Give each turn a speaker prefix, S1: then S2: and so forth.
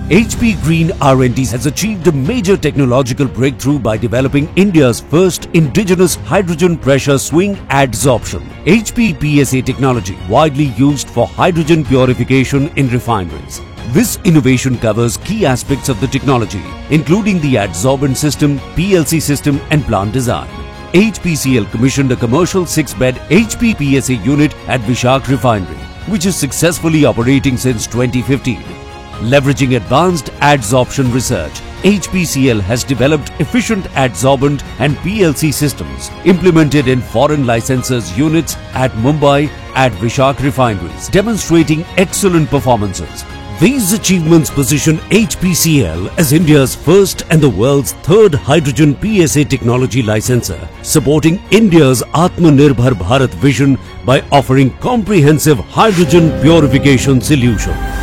S1: HP Green R&D has achieved a major technological breakthrough by developing India's first indigenous hydrogen pressure swing adsorption HPPSA technology, widely used for hydrogen purification in refineries. This innovation covers key aspects of the technology, including the adsorbent system, PLC system and plant design. HPCL commissioned a commercial 6-bed HPPSA unit at Vishak Refinery, which is successfully operating since 2015. Leveraging advanced adsorption research, HPCL has developed efficient adsorbent and PLC systems implemented in foreign licensors units at Mumbai at Vishak Refineries, demonstrating excellent performances. These achievements position HPCL as India's first and the world's third hydrogen PSA technology licensor, supporting India's Atmanirbhar Bharat vision by offering comprehensive hydrogen purification solutions.